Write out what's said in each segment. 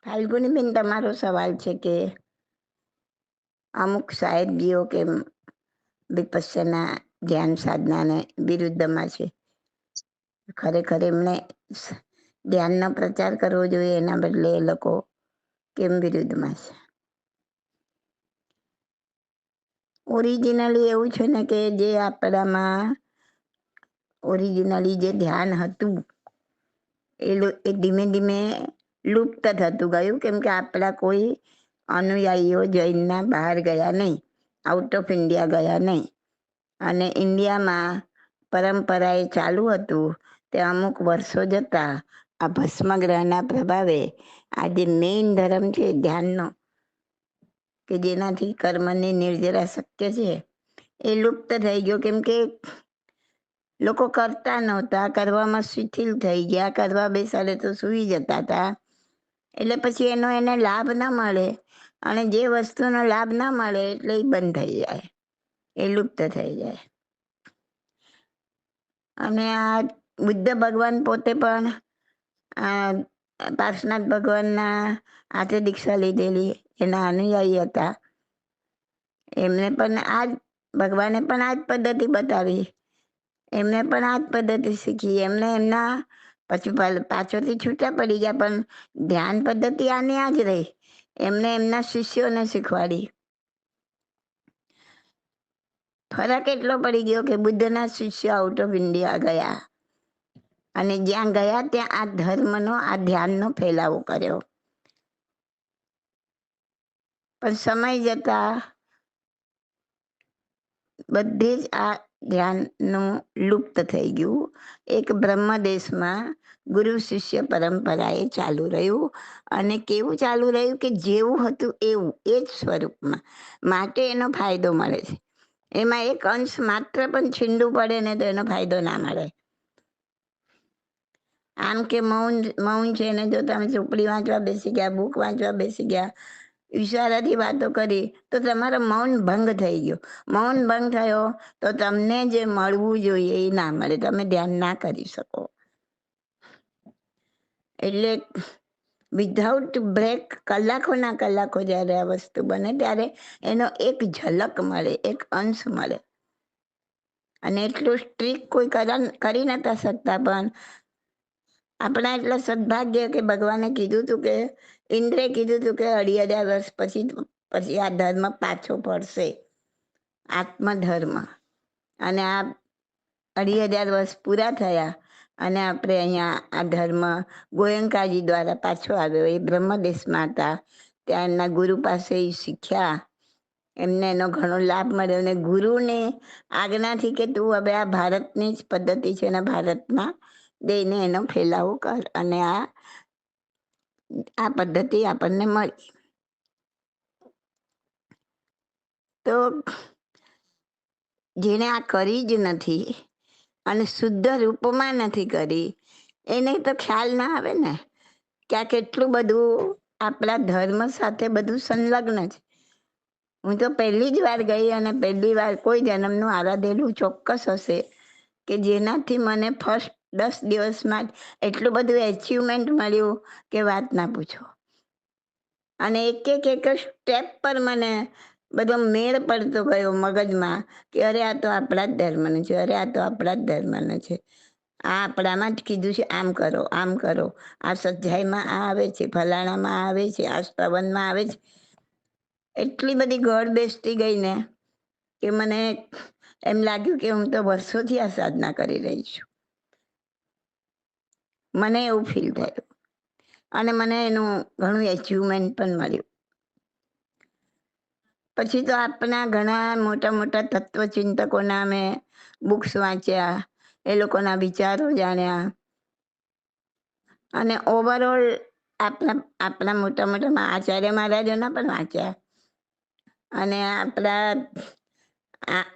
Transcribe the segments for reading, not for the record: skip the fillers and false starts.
ફાલ્ગુનીબેન, તમારો સવાલ છે કે અમુક સાહેબજીઓ કે વિપસ્સના ધ્યાન સાધનાને વિરુદ્ધમાં છે. ખરેખર એમને ધ્યાનનો પ્રચાર કરવો જોઈએ, એના બદલે એ લોકો કેમ વિરુદ્ધમાં છે? ઓરિજિનલી એવું છે ને કે જે આપણામાં ઓરિજિનલી જે ધ્યાન હતું એ ધીમે ધીમે લુપ્ત થતું ગયું, કેમ કે આપણા કોઈ અનુયાયીઓ જૈનના બહાર ગયા નહીં, આઉટ ઓફ ઇન્ડિયા ગયા નહીં, અને ઇન્ડિયામાં પરંપરા એ ચાલુ હતું. તે અમુક વર્ષો જતા આ ભસ્મગ્રહના પ્રભાવે આ જે મેઇન ધર્મ છે ધ્યાનનો, કે જેનાથી કર્મની નિર્જરા શક્ય છે, એ લુપ્ત થઈ ગયો. કેમ કે લોકો કરતા નહોતા, કરવામાં શિથિલ થઈ ગયા, કરવા બેસાડે તો સૂઈ જતા હતા. એટલે પછી એને લાભ ના મળે, અને જે વસ્તુનો લાભ ના મળે એટલે એ બંધ થઈ જાય, એ લુપ્ત થઈ જાય. અને આ બુદ્ધ ભગવાન પોતે પણ પાર્શનાથ ભગવાનના હાથે દીક્ષા લીધેલી એના અનુયાયી હતા. એમને પણ ભગવાને પણ આ જ પદ્ધતિ બતાવી, એમને પણ આ જ પદ્ધતિ શીખી. એમને એમના પછી પાછળથી છૂટા પડી ગયા, પણ ધ્યાન પદ્ધતિ આની આ જ રહી. એમને એમના શિષ્યોને શીખવાડી. ફરક એટલો પડી ગયો કે બુદ્ધના શિષ્ય આઉટ ઓફ ઇન્ડિયા ગયા, અને જ્યાં ગયા ત્યાં આ ધર્મનો, આ ધ્યાનનો ફેલાવો કર્યો. પણ સમય જતા બધે જ આ ધ્યાનનું લુપ્ત થઈ ગયું. એક બ્રહ્મદેશમાં ગુરુ શિષ્ય પરંપરાએ ચાલુ રહ્યું, અને કેવું ચાલુ રહ્યું કે જેવું હતું એવું, એ જ સ્વરૂપમાં. માટે એનો ફાયદો મળે છે. એમાં એક અંશ માત્ર પણ છીંડું પડે ને તો એનો ફાયદો ના મળે. આમ કે મૌન છે ને, જો તમે ચોપડી વાંચવા બેસી ગયા, બુક વાંચવા બેસી ગયા, ઈશારાથી વાતો કરી, તો તમારો મૌન ભંગ થઈ ગયો. મૌન ભંગ થયો તો તમને જે મળવું જોઈએ એ ના મળે, તમે ધ્યાન ના કરી શકો. એટલે વિધાઉટ બ્રેક કલાકોના કલાકો જ્યારે આ વસ્તુ બને ત્યારે એનો એક ઝલક મળે, એક અંશ મળે. અને એટલું સ્ટ્રીક કોઈ કરી નતા શકતા, પણ આપણા એટલા સદભાગ્ય કે ભગવાને કીધું હતું, કે ઇન્દ્રે કીધું હતું કે 2,500 વર્ષ પછી આ ધર્મ પાછો પડશે, આત્મધર્મ. અને આ 2,500 વર્ષ પૂરા થયા, અને આપણે અહીંયા આ ધર્મ ગોયંકાજી દ્વારા પાછો આવ્યો. એ બ્રહ્મદેશમાં હતા, ત્યાં એમના ગુરુ પાસે શીખ્યા, એમને એનો ઘણો લાભ મળ્યો. અને ગુરુને આજ્ઞાથી કે તું હવે આ ભારતની જ પદ્ધતિ છે ને ભારતમાં દઈને એનો ફેલાવો કર, અને આ પદ્ધતિ આપણને મળી. તો જેને આ કરી જ નથી અને શુદ્ધ રૂપમાં નથી કરી, એને તો ખ્યાલ ના આવે ને કે આ કેટલું બધું આપણા ધર્મ સાથે બધું સંલગ્ન છે. હું તો પહેલી જ વાર ગઈ, અને પહેલી વાર કોઈ જન્મનું આરાધેલું ચોક્કસ હશે કે જેનાથી મને ફર્સ્ટ 10 દિવસમાં જ એટલું બધું એચિવમેન્ટ મળ્યું કે વાત ના પૂછો. અને એક સ્ટેપ પર મને બધો મેળ પડતો ગયો મગજમાં કે અરે આ તો આપણા જ ધર્મનું છે, અરે આ તો આપણા જ ધર્મનું છે, આ આપણામાં જ કીધું છે, આમ કરો, આમ કરો, આ સજ્જાઈમાં આ આવે છે, ફલાણામાં આવે છે, આ સ્તવનમાં આવે છે. એટલી બધી ગોળ બેસતી ગઈ ને કે મને એમ લાગ્યું કે હું તો વર્ષોથી આ સાધના કરી રહી છું. મને એવું ફીલ થયું, અને મને એનું ઘણું એચિવમેન્ટ પણ મળ્યું. પછી તો આપણા ઘણા મોટા મોટા તત્વચિંતકોના મેં બુક્સ વાંચ્યા, એ લોકોના વિચારો જાણ્યા, અને ઓવરઓલ આપણા મોટા મોટા આચાર્ય મહારાજોના પણ વાંચ્યા. અને આપણા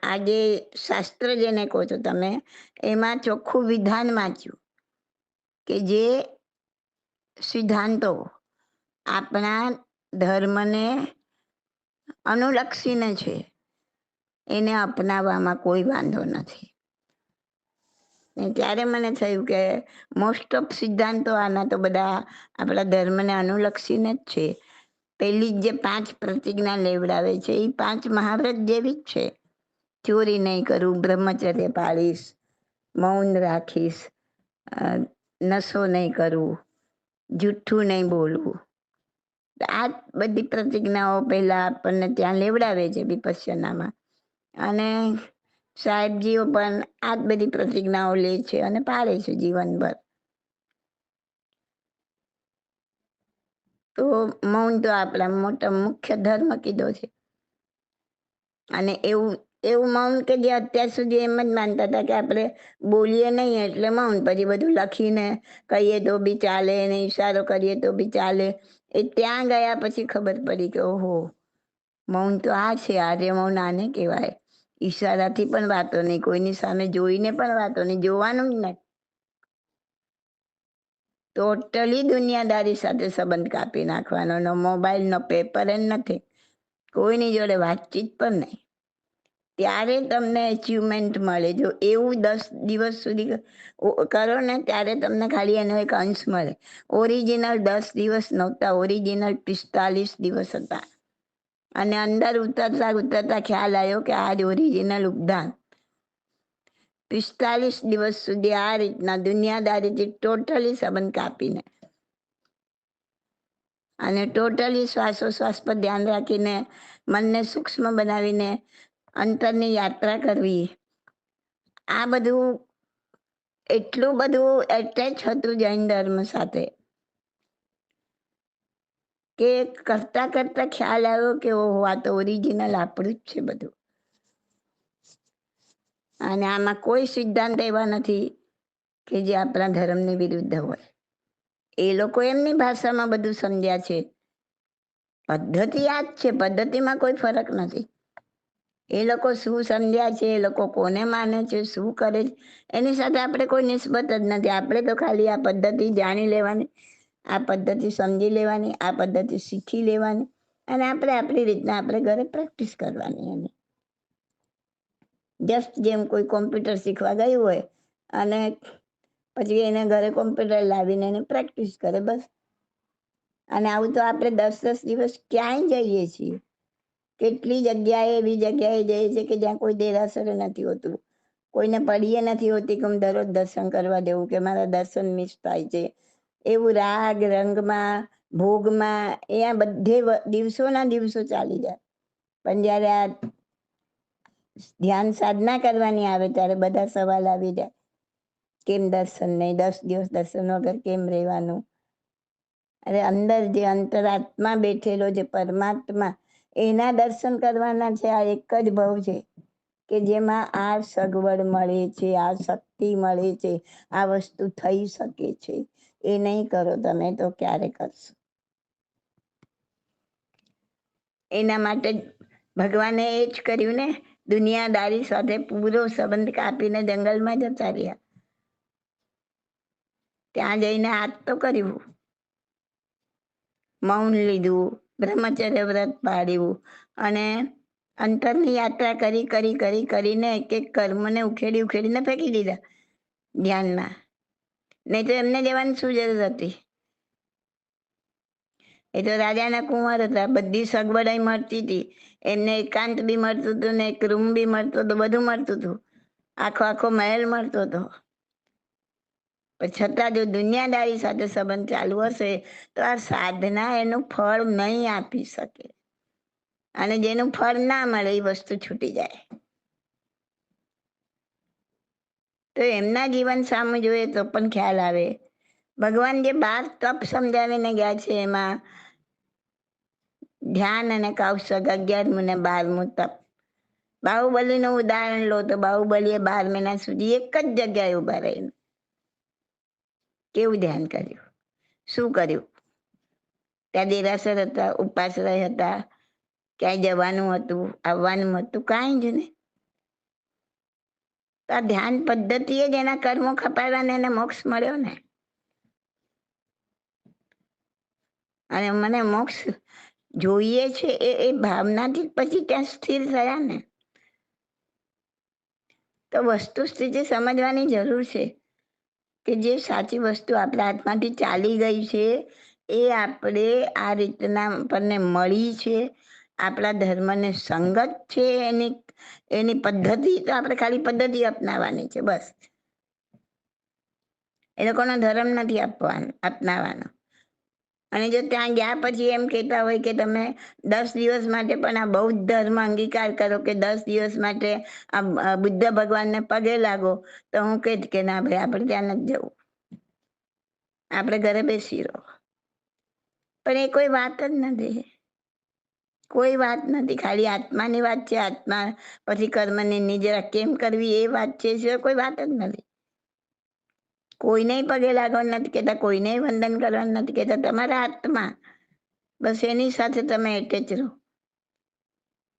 આજે શાસ્ત્ર જેને કહો છો તમે, એમાં ચોખ્ખું વિધાન વાંચ્યું કે જે સિદ્ધાંતો આપણા ધર્મને અનુલક્ષીને છે, એને અપનાવવામાં કોઈ વાંધો નથી. ને ત્યારે મને થયું કે મોસ્ટ ઓફ સિદ્ધાંતો આના તો બધા આપણા ધર્મને અનુલક્ષીને જ છે. પેલી જ જે 5 પ્રતિજ્ઞા લેવડાવે છે એ 5 મહાવ્રત જેવી જ છે. ચોરી નહીં કરું, બ્રહ્મચર્ય પાળીશ, મૌન રાખીશ, નશો નહીં કરવું, જુઠ્ઠું નહીં બોલવું. આ બધી પ્રતિજ્ઞાઓ પહેલા આપણને ત્યાં લેવડાવે છે વિપશ્યનામાં. અને સાહેબજીઓ પણ આ જ બધી પ્રતિજ્ઞાઓ લે છે અને પાળે છે જીવનભર. તો મૌન તો આપણા મોટા મુખ્ય ધર્મ કીધો છે. અને એવું મૌન કે જે અત્યાર સુધી એમ જ માનતા હતા કે આપણે બોલીએ નહીં એટલે મૌન, પછી બધું લખીને કહીએ તો બી ચાલે ને ઈશારો કરીએ તો બી ચાલે. એ ત્યાં ગયા પછી ખબર પડી કે ઓહો, મૌન તો આ છે, આર્ય મૌન આને કહેવાય. ઈશારાથી પણ વાતો નહીં, કોઈની સામે જોઈને પણ વાતો નહીં, જોવાનું જ નહીં. ટોટલી દુનિયાદારી સાથે સંબંધ કાપી નાખવાનો. નો મોબાઈલ, નો પેપર જ નથી, કોઈની જોડે વાતચીત પણ નહીં. ત્યારે તમને અચીવમેન્ટ મળે. જો એવું 10 દિવસ સુધી કરો ને ત્યારે તમને ખાલી એનો એક અંશ મળે. ઓરિજિનલ 10 દિવસ નહોતા, ઓરિજિનલ 45 દિવસ હતા. અને અંદર ઉતરતા ઉતરતા ખ્યાલ આવ્યો કે આ જ ઓરિજિનલ ઉપદાન. 45 દિવસ સુધી આ રીતના દુનિયાદારીથી ટોટલી સંબંધ કાપીને અને ટોટલી શ્વાસોશ્વાસ પર ધ્યાન રાખીને મનને સૂક્ષ્મ બનાવીને અંતરની યાત્રા કરવી. આ બધું એટલું બધું એટેચ હતું જૈન ધર્મ સાથે કે કરતા કરતા ખ્યાલ આવ્યો કે ઓહો, આ તો ઓરિજિનલ આપણું જ છે બધું. અને આમાં કોઈ સિદ્ધાંત એવા નથી કે જે આપણા ધર્મની વિરુદ્ધ હોય. એ લોકો એમની ભાષામાં બધું સમજ્યા છે. પદ્ધતિ આ જ છે, પદ્ધતિમાં કોઈ ફરક નથી. એ લોકો શું સમજ્યા છે, એ લોકો કોને માને છે, શું કરે છે, એની સાથે આપણે કોઈ નિસ્બત જ નથી. આપણે તો ખાલી આ પદ્ધતિ જાણી લેવાની, આ પદ્ધતિ સમજી લેવાની, આ પદ્ધતિ શીખી લેવાની અને આપણે આપણી રીતના આપણે ઘરે પ્રેક્ટિસ કરવાની. એની જસ્ટ જેમ કોઈ કોમ્પ્યુટર શીખવા ગયું હોય અને પછી એને ઘરે કોમ્પ્યુટર લાવીને એને પ્રેક્ટિસ કરે, બસ. અને આવું તો આપણે 10-10 દિવસ ક્યાંય જઈએ છીએ. કેટલી જગ્યાએ એવી જગ્યાએ જઈએ છીએ કે જ્યાં કોઈ દેરાસર નથી હોતું, કોઈને પડીએ નથી હોતી કે હું દરરોજ દર્શન કરવા દેવું કે મારા દર્શન મિસ થાય છે. એવું રાગ રંગમાં, ભોગમાં એ આ બધે દિવસોના દિવસો ચાલી જાય. પણ જ્યારે આ ધ્યાન સાધના કરવાની આવે ત્યારે બધા સવાલ આવી જાય. કેમ દર્શન નહીં? 10 દિવસ દર્શન વગર કેમ રહેવાનું? અરે અંદર જે અંતરાત્મા બેઠેલો જે પરમાત્મા, એના દર્શન કરવાના છે. આ એક જ ભાવ છે કે જેમાં આ સગવડ મળે છે, આ શક્તિ મળે છે, આ વસ્તુ થઈ શકે છે. એ નહીં કરો તમે તો ક્યારે કરશો? એના માટે ભગવાને એ જ કર્યું ને, દુનિયાદારી સાથે પૂરો સંબંધ કાપીને જંગલમાં જતા રહ્યા. ત્યાં જઈને આ તો કર્યું, મૌન લીધું, બ્રહ્મચર્ય વ્રત પાડ્યું અને અંતરની યાત્રા કરી કરી કરી કરીને એક એક કર્મને ઉખેડી ઉખેડીને ફેંકી દીધા ધ્યાનમાં. નહીં તો એમને જવાની શું જરૂર હતી? એ તો રાજાના કુંવર હતા, બધી સગવડ મળતી હતી. એમને એકાંત બી મળતું હતું ને એક રૂમ બી મળતો હતો, બધું મળતું હતું. આખો આખો મહેલ મળતો હતો. પણ છતાં જો દુનિયાદારી સાથે સંબંધ ચાલુ હશે તો આ સાધના એનું ફળ નહીં આપી શકે. અને જેનું ફળ ના મળે એ વસ્તુ છૂટી જાય. તો એમના જીવન સામે જોઈએ તો પણ ખ્યાલ આવે. ભગવાન જે 12 તપ સમજાવીને ગયા છે એમાં ધ્યાન અને કૌશક 11મું ને 12મું તપ. બાહુબલીનું ઉદાહરણ લો તો બાહુબલીએ 12 મહિના સુધી એક જ જગ્યાએ ઉભા રહીને કેવું ધ્યાન કર્યું, શું કર્યું? ત્યાં દેરાસર હતા, ઉપાશ્રય હતા, ક્યાંય જવાનું હતું, આવવાનું હતું, કાંઈ જ નહીં. તો આ ધ્યાન પદ્ધતિએ જ એના કર્મો ખપાવ્યા ને એને મોક્ષ મળ્યો ને. અને મને મોક્ષ જોઈએ છે એ ભાવનાથી પછી ત્યાં સ્થિર થયા ને. તો વસ્તુ સ્થિતિ સમજવાની જરૂર છે કે જે સાચી વસ્તુ આપણા હાથમાંથી ચાલી ગઈ છે એ આપણે આ રીતના આપણને મળી છે, આપણા ધર્મને સંગત છે, એની એની પદ્ધતિ તો આપણે ખાલી પદ્ધતિ અપનાવવાની છે બસ. એ લોકોનો ધર્મ નથી અપનાવવાનો. અને જો ત્યાં ગયા પછી એમ કહેતા હોય કે તમે 10 દિવસ માટે પણ આ બૌદ્ધ ધર્મ અંગીકાર કરો કે 10 દિવસ માટે આ બુદ્ધ ભગવાનને પગે લાગો, તો હું કહીશ કે ના ભાઈ આપણે ત્યાં નથી જવું, આપણે ઘરે બેસી રહો. પણ એ કોઈ વાત જ નથી, કોઈ વાત નથી, ખાલી આત્માની વાત છે. આત્મા પછી કર્મની નિજરા કેમ કરવી એ વાત છે, કોઈ વાત જ નથી. કોઈને પગે લાગવાનું નથી કહેતા, કોઈને વંદન કરવાનું નથી કહેતા, તમારા આત્મા બસ એની સાથે તમે એટેચ રહો.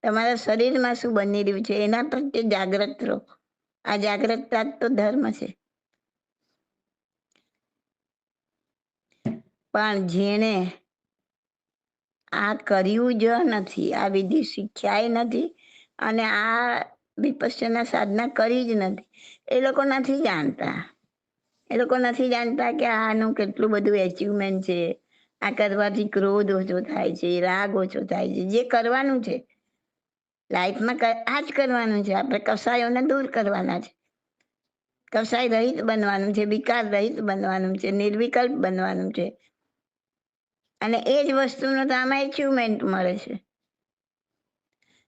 તમારા શરીરમાં શું બની રહ્યું છે એના પ્રત્યે જાગ્રત રહો. આ જાગ્રતતા તો ધર્મ છે. પણ જેણે આ કર્યું જ નથી, આ વિધિ શીખ્યાય નથી અને આ વિપશ્યના સાધના કરી જ નથી, એ લોકો નથી જાણતા. એ લોકો નથી જાણતા કે આનું કેટલું બધું એચિવમેન્ટ છે. આ કરવાથી ક્રોધ ઓછો થાય છે, રાગ ઓછો થાય છે. જે કરવાનું છે લાઈફમાં આ જ કરવાનું છે. આપણે કસાયોને દૂર કરવાના છે, કસાય રહિત બનવાનું છે, વિકાર રહિત બનવાનું છે, નિર્વિકલ્પ બનવાનું છે. અને એ જ વસ્તુનો તો આમાં એચિવમેન્ટ મળે છે.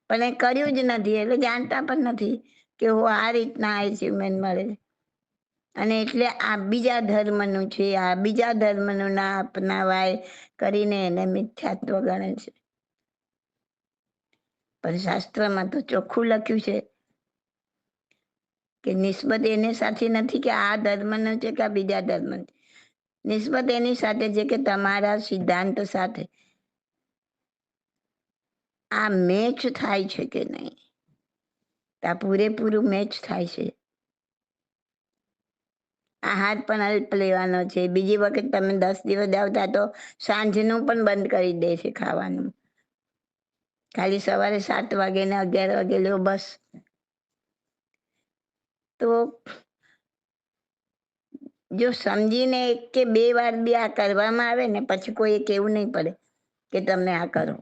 પણ એ કર્યું જ નથી એટલે જાણતા પણ નથી કે હું આ રીતના એચિવમેન્ટ મળે છે. અને એટલે આ બીજા ધર્મનું છે, આ બીજા ધર્મનું ના અપનાવાય કરીને એને મિથ્યાત્વ ગણે છે. પણ શાસ્ત્રમાં તો ચોખ્ખું લખ્યું છે કે નિસ્બત એને સાથે નથી કે આ ધર્મનો છે કે આ બીજા ધર્મનો છે. નિસ્બત એની સાથે છે કે તમારા સિદ્ધાંત સાથે આ મેચ થાય છે કે નહીં. આ પૂરેપૂરું મેચ થાય છે. આહાર પણ અલ્પ લેવાનો છે. બીજી વખત તમે 10 દિવસ આવતા તો સાંજનું પણ બંધ કરી દે છે ખાવાનું. ખાલી સવારે 7 વાગે ને 11 વાગે લો બસ. તો જો સમજીને 1 કે 2 વાર બી આ કરવામાં આવે ને પછી કોઈ કહેવું નહીં પડે કે તમે આ કરો.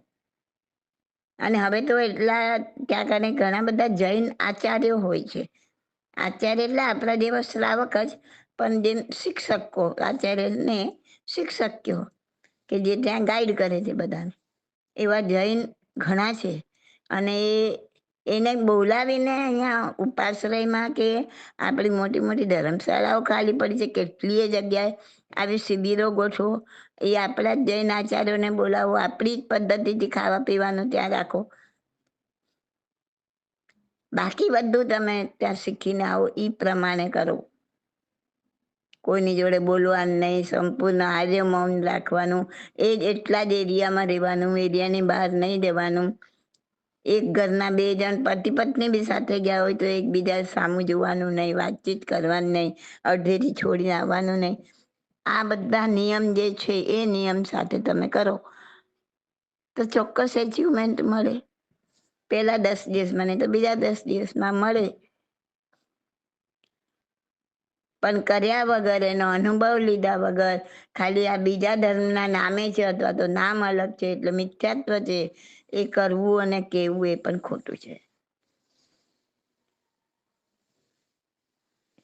અને હવે તો એટલા ત્યાં કને ઘણા બધા જૈન આચાર્યો હોય છે. આચાર્ય એટલે આપણા જેવા શ્રાવક જ, પણ જે શિક્ષકો, આચાર્યને શિક્ષક કહો કે જે ત્યાં ગાઈડ કરે છે બધાને, એવા જૈન ઘણા છે. અને એને બોલાવીને અહીંયા ઉપાશ્રયમાં કે આપણી મોટી મોટી ધર્મશાળાઓ ખાલી પડી છે, કેટલીય જગ્યાએ આવી શિબિરો ગોઠવો. એ આપણા જ જૈન આચાર્યોને બોલાવો, આપણી જ પદ્ધતિથી ખાવા પીવાનું ત્યાં રાખો. બાકી બધું તમે ત્યાં શીખીને આવો એ પ્રમાણે કરો. કોઈની જોડે બોલવાનું નહીં, સંપૂર્ણ આર્ય મૌન રાખવાનું, એ જ એટલા જ એરિયામાં રહેવાનું, એરિયાની બહાર નહીં જવાનું. એક ઘરના 2 જણ પતિ પત્ની બી સાથે ગયા હોય તો એકબીજા સામું જોવાનું નહીં, વાતચીત કરવાની નહીં, અડધેથી છોડીને આવવાનું નહીં. આ બધા નિયમ જે છે એ નિયમ સાથે તમે કરો તો ચોક્કસ એચિવમેન્ટ મળે. પહેલા 10 દિવસમાં નહીં તો બીજા 10 દિવસમાં મળે. પણ કર્યા વગર, એનો અનુભવ લીધા વગર, ખાલી આ બીજા ધર્મના નામે છે અથવા તો નામ અલગ છે એટલે મિથ્યાત્વ છે, એ કરવું અને કહેવું એ પણ ખોટું છે.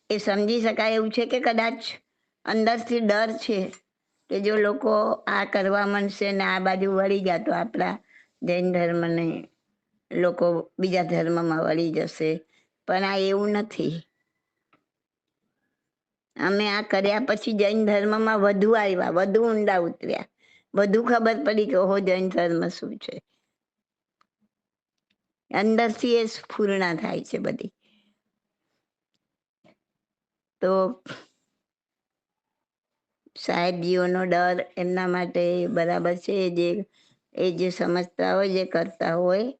એ સમજી શકાય એવું છે કે કદાચ અંદરથી ડર છે કે જો લોકો આ કરવા માંડશે ને આ બાજુ વળી ગયા તો આપણા જૈન ધર્મને લોકો બીજા ધર્મમાં વળી જશે. પણ આ એવું નથી. અમે આ કર્યા પછી જૈન ધર્મમાં વધુ આવ્યા, વધુ ઊંડા ઉતર્યા, વધુ ખબર પડી કે ઓહો જૈન ધર્મ શું છે. અંદરથી એ સ્ફૂર્ણા થાય છે બધી. તો સાહેબજીઓનો ડર એમના માટે બરાબર છે. જે સમજતા હોય, જે કરતા હોય,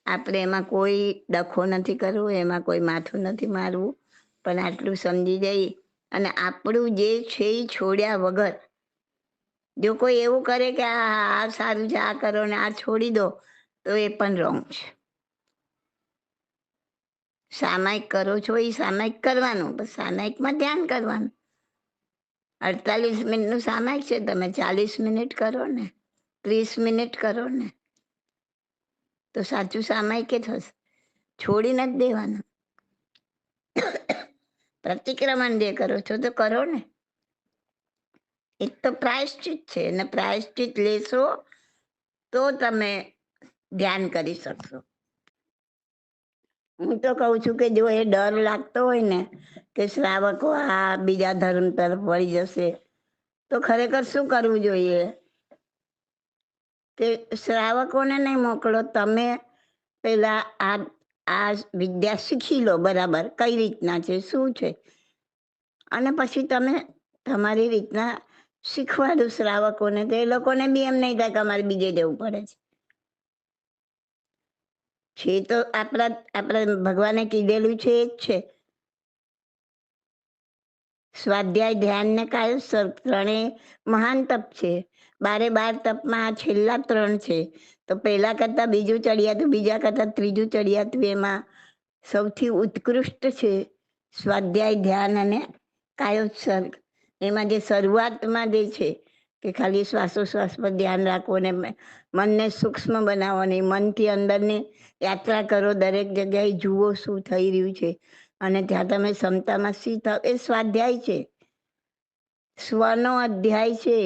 આપણે એમાં કોઈ ડખો નથી કરવો, એમાં કોઈ માથું નથી મારવું. પણ આટલું સમજી જઈ અને આપણું જે છે એ છોડ્યા વગર, જો કોઈ એવું કરે કે આ સારું છે આ કરો ને આ છોડી દો તો એ પણ રોંગ છે. સામાયિક કરો છો એ સામાયિક કરવાનું, બસ સામાયિકમાં ધ્યાન કરવાનું. 48 મિનિટનું સામાયિક છે, તમે 40 મિનિટ કરો ને, 30 મિનિટ કરો ને, તો સાચું સામાયિક થશે. છોડી નથી દેવાનું. પ્રતિક્રમણ જે કરો છો તો કરો ને, એક તો પ્રાયશ્ચિત છે, અને પ્રાયશ્ચિત લેશો તો તમે ધ્યાન કરી શકશો. હું તો કહું છું કે જો એ ડર લાગતો હોય ને કે શ્રાવકો આ બીજા ધર્મ તરફ વળી જશે, તો ખરેખર શું કરવું જોઈએ કે શ્રાવકોને નહીં મોકલો, તમે પેલા આ વિદ્યા શીખી લો બરાબર, કઈ રીતના છે, શું છે, અને પછી તમે તમારી રીતના શીખવાડો શ્રાવકોને, તો એ લોકોને બી એમ નહીં થાય કે અમારે બીજે જવું પડે છે. તો આપણા ભગવાને કીધેલું છે એ જ છે. સ્વાધ્યાય, ધ્યાન ને કાયસ્થ ત્રણેય મહાન તપ છે. 12 તપમાં આ છેલ્લા 3 છે. તો પહેલા કરતા બીજું ચડિયાતું, બીજા કરતા ત્રીજું ચડિયાતું, એમાં સૌથી ઉત્કૃષ્ટ છે સ્વાધ્યાય, ધ્યાન અને કાયોત્સર્ગ. એમાં જે શરૂઆતમાં જે છે કે ખાલી શ્વાસોશ્વાસ પર ધ્યાન રાખો ને મનને સૂક્ષ્મ બનાવો ને મનથી અંદરની યાત્રા કરો, દરેક જગ્યાએ જુઓ શું થઈ રહ્યું છે, અને ત્યાં તમે ક્ષમતામાં થાવ, એ સ્વાધ્યાય છે. સ્વનો અધ્યાય છે.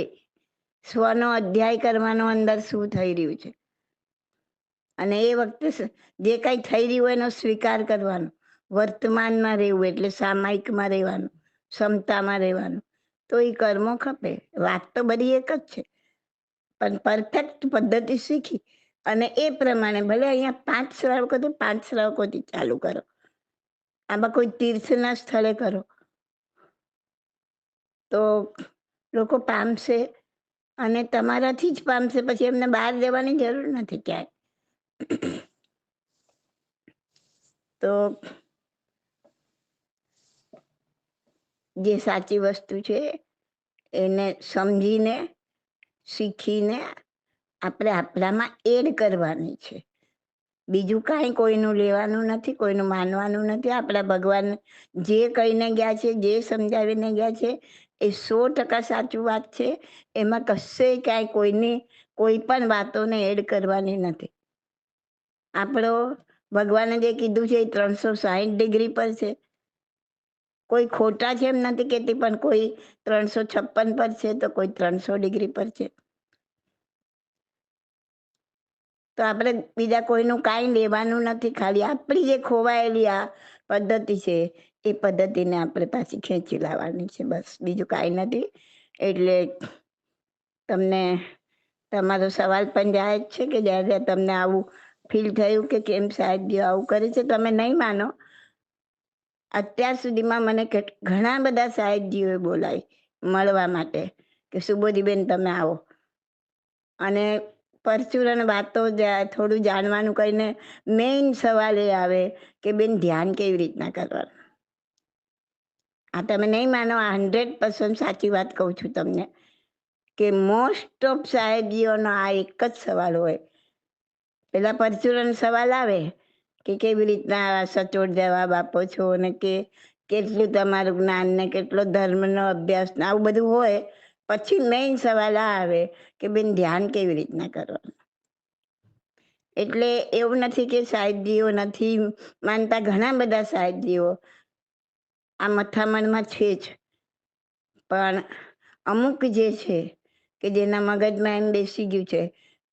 સ્વનો અધ્યાય કરવાનો અંદર શું થઈ રહ્યું છે, અને એ વખતે જે કંઈ થઈ રહ્યું હોય એનો સ્વીકાર કરવાનો, વર્તમાનમાં રહેવું, એટલે સામાયિકમાં રહેવાનું, ક્ષમતામાં રહેવાનું. તો એ કર્મો ખપે. વાત તો બધી એક જ છે, પણ પરફેક્ટ પદ્ધતિ શીખી અને એ પ્રમાણે ભલે અહીંયા 5 શ્રાવકો તો 5 શ્રાવકોથી ચાલુ કરો. આમાં કોઈ તીર્થના સ્થળે કરો તો લોકો પામશે, અને તમારાથી જ પામશે. પછી એમને બહાર જવાની જરૂર નથી ક્યાંય. તો જે સાચી વસ્તુ છે એને સમજીને, શીખીને આપણે આપણામાં એડ કરવાની છે. બીજું કાંઈ કોઈનું લેવાનું નથી, કોઈનું માનવાનું નથી. આપણા ભગવાન જે કહીને ગયા છે, જે સમજાવીને ગયા છે, એ 100% સાચું વાત છે. એમાં કશે ક્યાંય કોઈની કોઈ પણ વાતોને એડ કરવાની નથી. આપણો ભગવાને જે કીધું છે એ 360 ડિગ્રી પર છે. કોઈ ખોટા છે એમ નથી કહેતી, પણ કોઈ 356 પર છે, તો કોઈ 300 ડિગ્રી પર છે. તો આપણે બીજા કોઈનું કાંઈ લેવાનું નથી. ખાલી આપણી જે ખોવાયેલી આ પદ્ધતિ છે એ પદ્ધતિને આપણે પાછી ખેંચી લાવવાની છે, બસ. બીજું કાંઈ નથી. એટલે તમને તમારો સવાલ પણ જાય જ છે કે જ્યારે તમને આવું ફીલ થયું કે કેમ સાહેબજી આવું કરે છે. તમે નહીં માનો, અત્યાર સુધીમાં મને ઘણા બધા સાહેબજીઓએ બોલાવી મળવા માટે કે સુબોધીબેન તમે આવો, અને પરચુરણ વાતો થોડું જાણવાનું કહીને મેઇન સવાલ એ આવે કે બેન ધ્યાન કેવી રીતના કરવાનું. આ તમે નહીં માનો, આ 100% સાચી વાત કહું છું તમને, કે મોસ્ટ ઓફ સાહેબજીઓનો આ એક જ સવાલ હોય. પેલા પરચુરણ સવાલ આવે કે કેવી રીતના સચોટ જવાબ આપો છો, ને કે કેટલું તમારું જ્ઞાન ને કેટલો ધર્મનો અભ્યાસ ને આવું બધું હોય. પછી મેઇન સવાલ આ આવે કે બેન ધ્યાન કેવી રીતના કરવાનું. એટલે એવું નથી કે સાહેબજીઓ નથી માનતા, ઘણા બધા સાહેબજીઓ આ મથામણમાં છે જ, પણ અમુક જે છે કે જેના મગજમાં એમ બેસી ગયું છે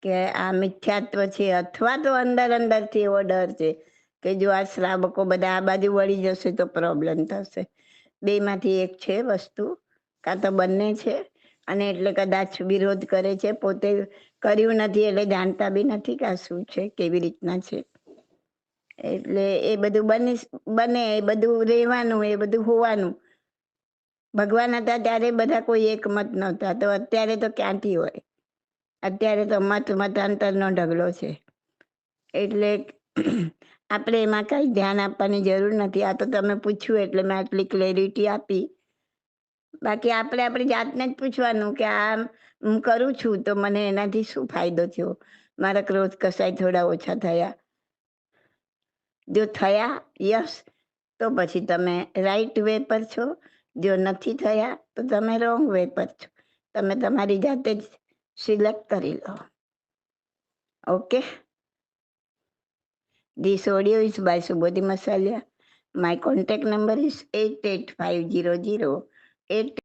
કે આ મિથ્યાત્વ છે, અથવા તો અંદર અંદરથી એવો ડર છે કે જો આ શ્રાવકો બધા આ બાજુ વળી જશે તો પ્રોબ્લેમ થશે. બેમાંથી એક છે વસ્તુ, કાં તો બંને છે, અને એટલે કદાચ વિરોધ કરે છે. પોતે કર્યું નથી એટલે જાણતા બી નથી કે આ શું છે, કેવી રીતના છે. એટલે એ બધું બને, એ બધું રહેવાનું, એ બધું હોવાનું. ભગવાન હતા ત્યારે બધા કોઈ એક મત નહોતા, તો અત્યારે તો ક્યાંથી હોય. અત્યારે તો મતાંતરનો ઢગલો છે. એટલે આપણે એમાં કાંઈ ધ્યાન આપવાની જરૂર નથી. આ તો તમે પૂછ્યું એટલે મેં આટલી ક્લેરિટી આપી. બાકી આપણે આપણી જાતને જ પૂછવાનું કે આ હું કરું છું તો મને એનાથી શું ફાયદો થયો, મારા ક્રોધ કસાય થોડા ઓછા થયા. જો થયા, યસ, તો પછી તમે રાઈટ વે પર છો. જો નથી થયા તો તમે રોંગ વે પર છો. તમે તમારી જાતે જ સિલેક્ટ કરી લો. Okay. This audio is by Subodhi Masalia. My contact number is 885008